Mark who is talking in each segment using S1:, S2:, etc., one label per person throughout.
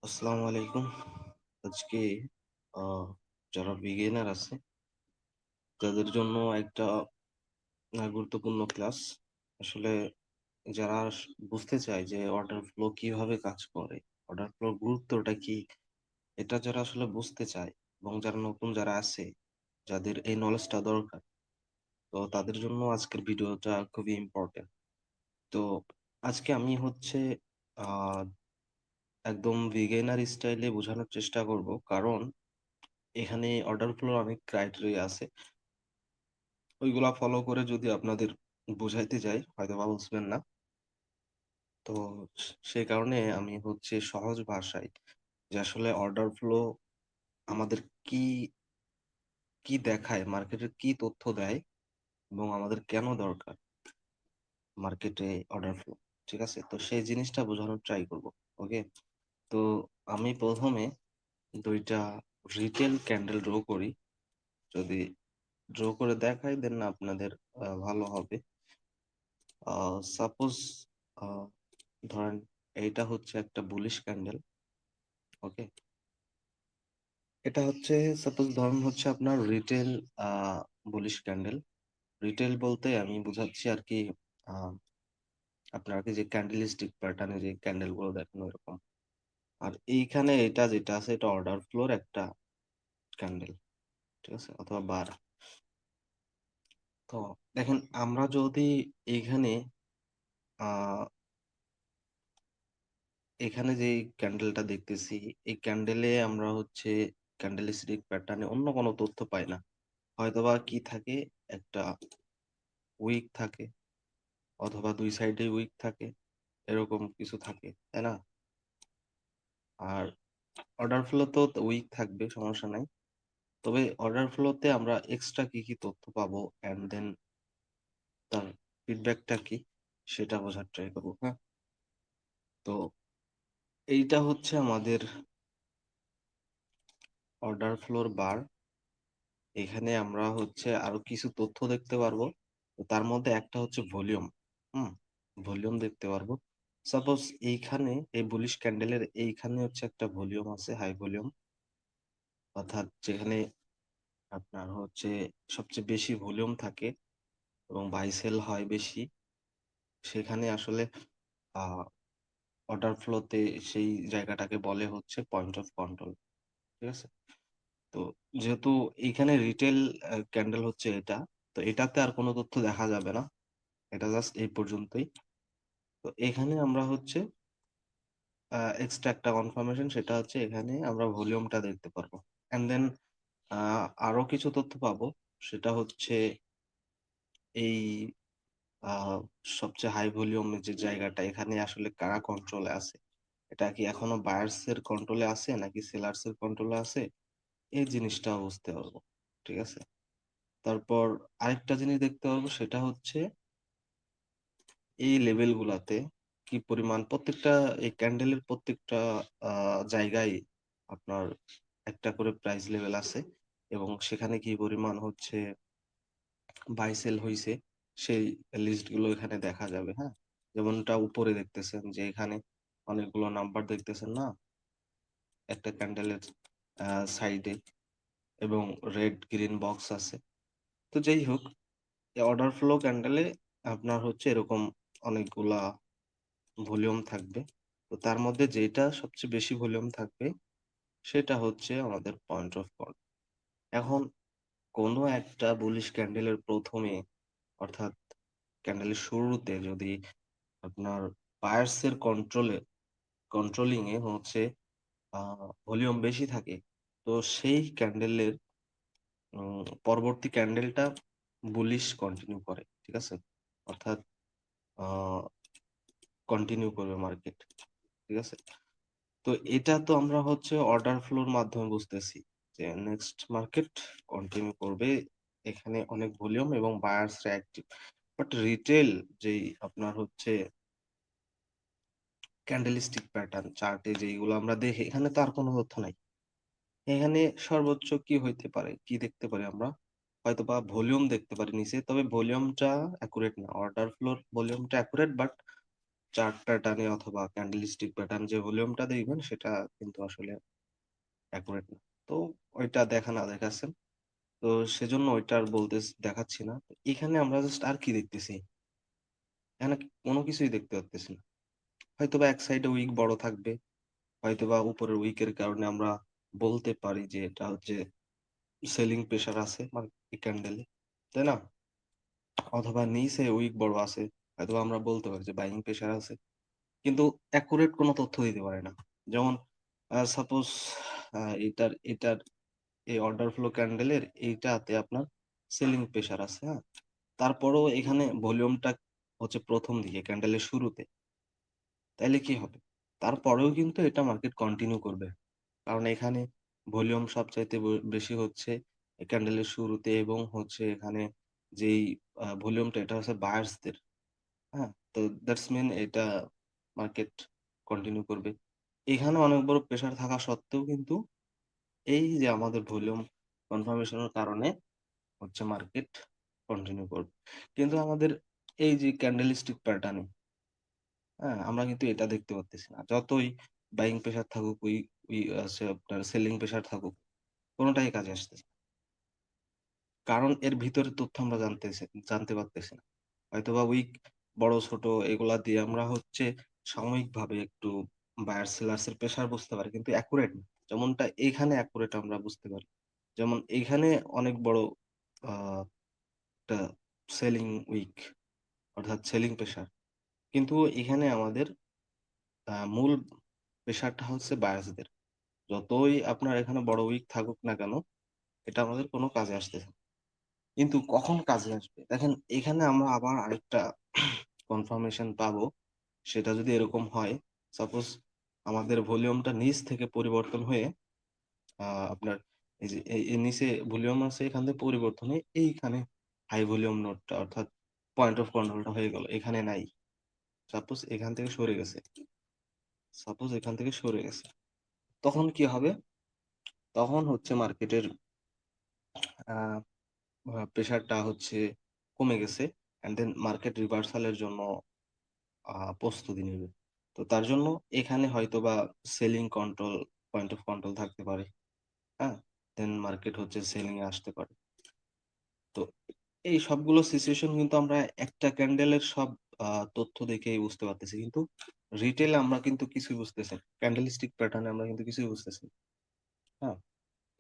S1: আসসালামু আলাইকুম। আজকে আহ, যারা বিগিনার আছে তাদের জন্য একটা গুরুত্বপূর্ণ ক্লাস। আসলে যারা বুঝতে চায় যে অর্ডার ফ্লো কিভাবে কাজ করে, অর্ডার ফ্লোর গুরুত্বটা কি, এটা যারা আসলে বুঝতে চায় এবং যারা নতুন যারা আছে, যাদের এই নলেজটা দরকার, তো তাদের জন্য আজকের ভিডিওটা খুবই ইম্পর্টেন্ট। তো আজকে আমি আহ একদম বিগিনার স্টাইলে বোঝানোর চেষ্টা করব, কারণ এখানে অর্ডার ফ্লোর অনেক ক্রাইটেরিয়া আছে। ওইগুলা ফলো করে যদি আপনাদের বুঝাইতে যাই হয়তো বা বুঝবেন না। তো সেই কারণে আমি সহজ ভাষায় যে আসলে অর্ডার ফ্লো আমাদের কি কি দেখায়, মার্কেটের কি তথ্য দেয় এবং আমাদের কেন দরকার মার্কেটে অর্ডার ফ্লো। ঠিক আছে, তো সেই জিনিসটা বোঝানোর ট্রাই করব। ওকে, তো আমি প্রথমে দুইটা রিটেল ক্যান্ডেল ড্র করি। যদি ড্র করে দেখাই দেন না আপনাদের ভালো হবে। সাপোজ ধরেন এইটা হচ্ছে একটা বুলিশ ক্যান্ডেল। ওকে, এটা সাপোজ ধরুন আপনার রিটেল বুলিশ ক্যান্ডেল। রিটেল বলতে আমি বুঝাচ্ছি আর কি, আহ, আপনার কি যে ক্যান্ডেলিস্টিক প্যাটার্নে যে ক্যান্ডেল গুলো দেখেন এরকম। আর এইখানে এটা যেটা আছে এটা অর্ডার ফ্লোর একটা ক্যান্ডেল, ঠিক আছে, অথবা বার। তো দেখেন আমরা যদি এইখানে আহ এখানে যে ক্যান্ডেলটা দেখতেছি, এই ক্যান্ডেলে আমরা ক্যান্ডেলিস্টিক প্যাটার্নে অন্য কোনো তথ্য পাই না। হয়তোবা কি থাকে, একটা উইক থাকে, অথবা দুই সাইডে উইক থাকে, এরকম কিছু থাকে, তাই না? আর অর্ডার ফ্লো তো উইক থাকবে, সমস্যা নাই। তবে অর্ডার ফ্লোতে আমরা এক্সট্রা কি কি তথ্য পাবো এন্ড দেন তার ফিডব্যাকটা কি, সেটা বোঝার ট্রাই করবো। হ্যাঁ, তো এইটা আমাদের অর্ডার ফ্লোর বার। এখানে আমরা আরো কিছু তথ্য দেখতে পারবো। তো তার মধ্যে একটা ভলিউম। হুম, ভলিউম দেখতে পারবো। সাপোজ এইখানে এই বুলিশ ক্যান্ডেলের এইখানে একটা ভলিউম আছে, হাই ভলিউম, অর্থাৎ যেখানে আপনার সবচেয়ে বেশি ভলিউম থাকে এবং বাই সেল হয় বেশি। সেখানে আসলে আহ অর্ডার ফ্লোতে সেই জায়গাটাকে বলে পয়েন্ট অফ কন্ট্রোল। ঠিক আছে, তো যেহেতু এইখানে রিটেল ক্যান্ডেল এটা, তো এটাতে আর কোনো তথ্য দেখা যাবে না, এটা জাস্ট এই পর্যন্তই। তো এখানে আমরা এক্সট্রা একটা কনফার্মেশন, সেটা এখানে আমরা ভলিউমটা দেখতে পারবো। এন্ড দেন আরো কিছু তথ্য পাবো, সেটা এই আহ, সবচেয়ে হাই ভলিউমের যে জায়গাটা, এখানে আসলে কারা কন্ট্রোলে আছে, এটা কি এখনো বায়ার্স এর কন্ট্রোলে আছে নাকি সেলার্স এর কন্ট্রোলে আছে, এই জিনিসটা বুঝতে পারবো। ঠিক আছে, তারপর আরেকটা জিনিস দেখতে পারবো, সেটা এই লেভেল গুলাতে কি পরিমাণ, প্রত্যেকটা এই ক্যান্ডেলের প্রত্যেকটা জায়গায় আপনার একটা করে প্রাইস লেভেল আছে এবং সেখানে কি পরিমাণ বাই সেল হয়েছে, সেই লিস্ট গুলো এখানে দেখা যাবে। হ্যাঁ, যেমনটা উপরে দেখতেছেন যে এখানে অনেকগুলো নাম্বার দেখতেছেন না একটা ক্যান্ডেলের সাইডে, এবং রেড গ্রিন বক্স আছে। তো যাই হোক, অর্ডার ফ্লো ক্যান্ডেলে আপনার এরকম অনেকগুলা ভলিউম থাকবে। তো তার মধ্যে যেটা সবচেয়ে বেশি ভলিউম থাকবে সেটা আমাদের পয়েন্ট অফ কন্ট্রোল। এখন কোনো একটা বুলিশ ক্যান্ডেলের প্রথমে, অর্থাৎ ক্যান্ডেলের শুরুতে যদি আপনার বায়ার্স এর কন্ট্রোলিং এ ভলিউম বেশি থাকে, তো সেই ক্যান্ডেলের পরবর্তী ক্যান্ডেলটা বুলিশ কন্টিনিউ করে। ঠিক আছে, অর্থাৎ কন্টিনিউ করবে মার্কেট। ঠিক আছে, তো এটা তো আমরা অর্ডার ফ্লোর মাধ্যমে বুঝতেছি যে নেক্সট মার্কেট কন্টিনিউ করবে, এখানে অনেক ভলিউম এবং বায়ার্স অ্যাক্টিভ। বাট রিটেল যেই আপনার ক্যান্ডেলিস্টিক প্যাটার্ন চার্টে যেগুলো আমরা দেখি, এখানে তো আর কোনো তথ্য নাই। এখানে সর্বোচ্চ কি হইতে পারে, কি দেখতে পারি আমরা, হয়তো বা ভলিউম দেখতে পারি নিচে, তবে ভলিউমটা অ্যাকুরেট না। অর্ডার ফ্লোর ভলিউমটা অ্যাকুরেট, বাট চার্ট প্যাটার্নে অথবা ক্যান্ডেলস্টিক প্যাটার্ন যে ভলিউমটা দেখবেন সেটা কিন্তু আসলে অ্যাকুরেট না। তো ওইটা দেখা না দেখাচ্ছেন। তো সেজন্য ওইটা আর দেখাচ্ছি না। তো এখানে আমরা জাস্ট আর কি দেখতেছি? এখানে কোনো কিছুই দেখতে পারতেছি না। হয়তোবা এক সাইডে উইক বড় থাকবে, হয়তোবা উপরের উইকের কারণে আমরা বলতে পারি যে এটা হচ্ছে সেলিং প্রেশার আছে এই ক্যান্ডেলে, তাই না? অথবা নিচে উইক বড় আছে, হয়তোবা আমরা বলতে পারি যে বাইং প্রেশার আছে। কিন্তু অ্যাকুরেট কোনো তথ্য দিতে পারে না। যেমন সাপোজ এটার এই অর্ডার ফ্লো ক্যান্ডেলের এইটাতে আপনার সেলিং প্রেশার আছে, হ্যাঁ? তারপরেও এখানে ভলিউমটা হচ্ছে ১ম দিকে ক্যান্ডেলের শুরুতে। তাইলে কি হবে? তারপরেও কিন্তু এটা মার্কেট কন্টিনিউ করবে। কারণ এখানে ভলিউম সবচাইতে বেশি হচ্ছে ক্যান্ডেলের শুরুতে এবং হচ্ছে এখানে যেই ভলিউমটা এটা হচ্ছে বায়ার্স দের, হ্যাঁ? তো দ্যাটস মিন এটা মার্কেট কন্টিনিউ করবে। এখানে অনেক বড় প্রেশার থাকা সত্ত্বেও কিন্তু এই যে আমাদের ভলিউম কনফার্মেশন এর কারণে হচ্ছে মার্কেট কন্টিনিউ করবে। কিন্তু আমাদের এই যে ক্যান্ডেলস্টিক প্যাটার্ন এ, হ্যাঁ? আমরা কিন্তু এটা দেখতে পারতেছি না। যতই বাইং প্রেশার থাকুক, উই উই আছে আপনার সেলিং প্রেশার থাকুক, কোনটাই কাজে আসতেছে না। কারণ এর ভিতরের তথ্য আমরা জানতে পারতেছি না। হয়তোবা উইক বড় ছোট এগুলা দিয়ে আমরা হচ্ছে সাময়িকভাবে একটু বায়ার সেলার্স এর প্রেশার বুঝতে পারি। কিন্তু অ্যাকুরেট না। যেমনটা এইখানে অ্যাকুরেট আমরা বুঝতে পারি। যেমন এইখানে অনেক বড় আ একটা সেলিং উইক অর্থাৎ সেলিং প্রেশার। কিন্তু এখানে আমাদের মূল প্রেশারটা হচ্ছে বায়াসদের। যতই আপনার এখানে বড় উইক থাকুক না কেন, এটা আমাদের কোনো কাজে আসতেছে না। কিন্তু কখন কাজে আসবে? দেখেন এখানে আমরা আবার আরেকটা কনফার্মেশন পাবো। সেটা যদি এরকম হয়, সাপোজ আমাদের ভলিউমটা নিচ থেকে পরিবর্তন হয়ে আ আপনার এই যে এই নিচে ভলিউম আছে এখান থেকে পরিবর্তন হয়ে এইখানে হাই ভলিউম নোডটা অর্থাৎ পয়েন্ট অফ কন্ট্রোলটা হয়ে গেল। এখানে নাই। সাপোজ এখান থেকে সরে গেছে। সাপোজ এখান থেকে সরে গেছে। তখন কি হবে? তখন হচ্ছে মার্কেটের আ প্রেশারটা হচ্ছে কমে গেছে। অ্যান্ড দেন মার্কেট রিভার্সাল এর জন্য প্রস্তুতি নিবে। তো তার জন্য এখানে হয়তোবা selling control, point of control থাকতে পারে। হ্যাঁ? দেন মার্কেট হচ্ছে সেলিং এ আসতে পারে। তো এই সবগুলো সিচুয়েশন কিন্তু আমরা একটা ক্যান্ডেলের সব আ তথ্য দেখেই বুঝতে পারতেছি। কিন্তু রিটেল এ আমরা কিন্তু কিছুই বুঝতেছি না। ক্যান্ডেলস্টিক প্যাটার্ন এ আমরা কিন্তু কিছুই বুঝতেছি না। হ্যাঁ?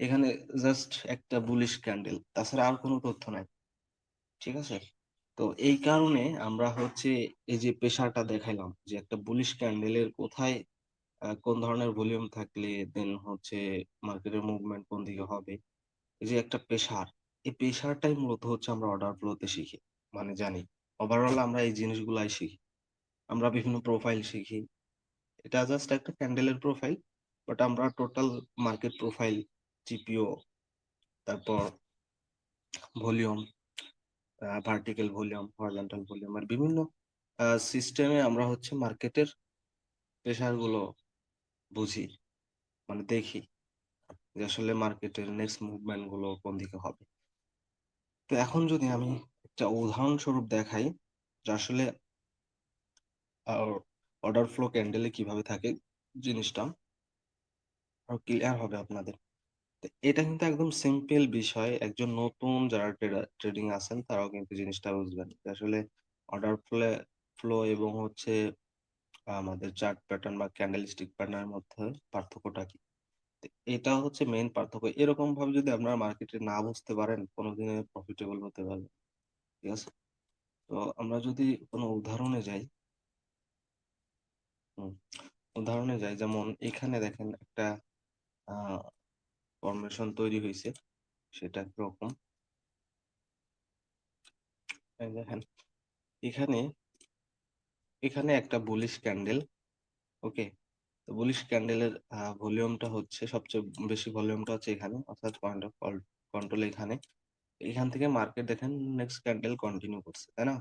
S1: এখানে জাস্ট একটা বুলিশ ক্যান্ডেল। তাছাড়া আর কোন তথ্য নাই। ঠিক আছে? তো এই কারণে আমরা হচ্ছে এই যে প্রেশারটা দেখাইলাম যে একটা বুলিশ ক্যান্ডেলের কোথায় কোন ধরনের ভলিউম থাকলে দেন হচ্ছে মার্কেটের মুভমেন্ট কোন দিকে হবে। এই যে একটা প্রেশার, এই প্রেশারটাই মূলত হচ্ছে আমরা অর্ডার ফ্লো তে শিখি। মানে জানি। ওভারঅল আমরা এই জিনিসগুলাই শিখি। আমরা বিভিন্ন প্রোফাইল শিখি। এটা জাস্ট একটা ক্যান্ডেলের প্রোফাইল। বাট আমরা টোটাল মার্কেট প্রোফাইল, জিপিও, তারপর volume, vertical volume, horizontal volume আর বিভিন্ন সিস্টেমে আমরা হচ্ছে মার্কেটের প্রেশার গুলো বুঝি। মানে দেখি যে আসলে মার্কেটের নেক্সট মুভমেন্ট গুলো কোন দিকে হবে। তো এখন যদি আমি একটা উদাহরণস্বরূপ দেখাই যে আসলে আ অর্ডার ফ্লো ক্যান্ডেলে কিভাবে থাকে জিনিসটা আরো ক্লিয়ার হবে আপনাদের। তো এটা কিন্তু একদম সিম্পল বিষয়। একজন নতুন যারা ট্রেডিং আছেন তারাও কিন্তু জিনিসটা বুঝবেন। যে আসলে অর্ডার ফ্লো এবং হচ্ছে আমাদের চার্ট প্যাটার্ন বা ক্যান্ডেলস্টিক প্যাটার্ন এর মধ্যে পার্থক্যটা কি? তো এটা হচ্ছে মেইন পার্থক্য। এরকম ভাবে যদি আপনারা মার্কেটে না বুঝতে পারেন, কোনদিনই প্রফিটেবল হতে পারবেন। ঠিক আছে? তো আমরা যদি কোনো উদাহরণে যাই, হুম, উদাহরণে যাই যেমন এখানে দেখেন একটা আ ফরমেশন তৈরি হইছে। সেটা কিরকম? এই দেখেন এখানে, এখানে একটা বুলিশ ক্যান্ডেল, ওকে? তো বুলিশ ক্যান্ডেলের ভলিউমটা হচ্ছে সবচেয়ে বেশি ভলিউমটা হচ্ছে এখানে অর্থাৎ পয়েন্ট অফ কন্ট্রোল এখানে। এখান থেকে মার্কেট দেখেন নেক্সট ক্যান্ডেল কন্টিনিউ করছে, তাই না?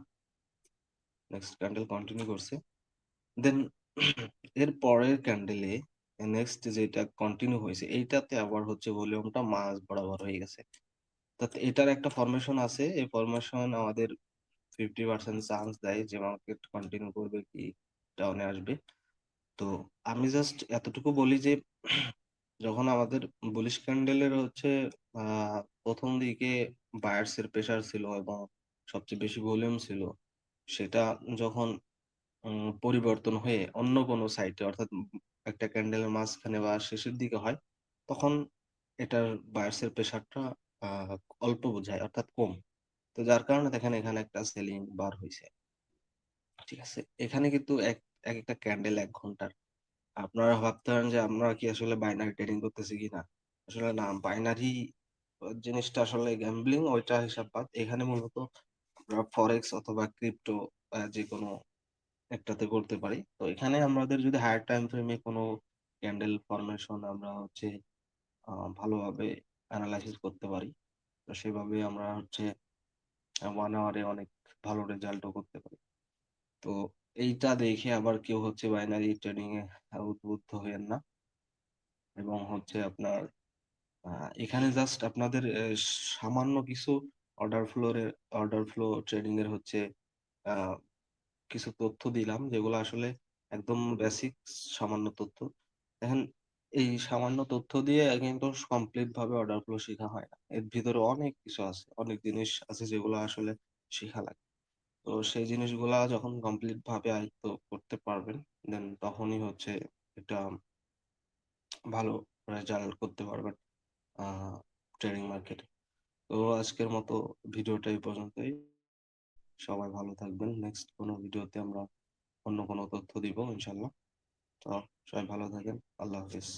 S1: নেক্সট ক্যান্ডেল কন্টিনিউ করছে। দেন এর পরের ক্যান্ডেলে নেক্সট যেটা কন্টিনিউ হইছে এইটাতে আবার হচ্ছে ভলিউমটা মাঝ বরাবর হয়ে গেছে। এটার একটা ফরমেশন আছে। এই ফরমেশন আমাদের 50% চান্স দেয় যে মার্কেট কন্টিনিউ করবে কি ডাউনে আসবে। তো আমি জাস্ট এতটুকু বলি যে যখন আমাদের বুলিশ ক্যান্ডেলের হচ্ছে প্রথম দিকে বায়ার্স এর প্রেসার ছিল এবং সবচেয়ে বেশি ভলিউম ছিল, সেটা যখন পরিবর্তন হয়ে অন্য কোনো সাইটে অর্থাৎ একটা ক্যান্ডেলের মাঝখানে বা শেষের দিকে হয়, তখন এটার বায়ার্স এর প্রেসারটা আহ অল্প বোঝায় অর্থাৎ কম। তো যার কারণে দেখেন এখানে একটা সেলিং বার হয়েছে। ঠিক আছে, এখানে কিন্তু এক এক একটা ক্যান্ডেল 1 ঘন্টার। আপনারা ভাবতে পারেন যে আমরা কি আসলে বাইনারি ট্রেডিং করতেছি কিনা। আসলে না, বাইনারি জিনিসটা আসলে গ্যাম্বলিং, ওইটা হিসাব বাদ। এখানে মূলত আমরা ফরেক্স অথবা ক্রিপ্টো যে কোনো একটাতে করতে পারি। তো এখানে আমাদের যদি হায়ার টাইম ফ্রেমে কোনো ক্যান্ডেল ফরমেশন আমরা হচ্ছে ভালোভাবে অ্যানালাইসিস করতে পারি, তো সেভাবে আমরা হচ্ছে 1 আওয়ারে অনেক ভালো রেজাল্টও করতে পারি। তো এইটা দেখে আবার কেউ হচ্ছে বাইনারি ট্রেডিং এ উদ্বুদ্ধ হইয়েন না। এবং হচ্ছে আপনার এখানে জাস্ট আপনাদের সামান্য কিছু অর্ডার ফ্লো ট্রেডিং এর হচ্ছে আহ, কিছু তথ্য দিলাম, যেগুলো আসলে একদম বেসিক সামান্য তথ্য। দেখেন, এই সামান্য তথ্য দিয়ে কিন্তু কমপ্লিট ভাবে অর্ডার ফ্লো শেখা হয় না। এর ভিতরে অনেক কিছু আছে, অনেক জিনিস আছে যেগুলো আসলে শেখা লাগে। তো সেই জিনিসগুলা যখন কমপ্লিট ভাবে আয়ত্ত করতে পারবেন, দেন তখনই হচ্ছে এটা ভালো রেজাল্ট করতে পারবেন ট্রেডিং মার্কেটে। তো আজকের মতো ভিডিওটা এই পর্যন্তই। সবাই ভালো থাকবেন। নেক্সট কোনো ভিডিওতে আমরা অন্য কোনো তথ্য দিব ইনশাল্লাহ। তো সবাই ভালো থাকেন। আল্লাহ হাফিজ।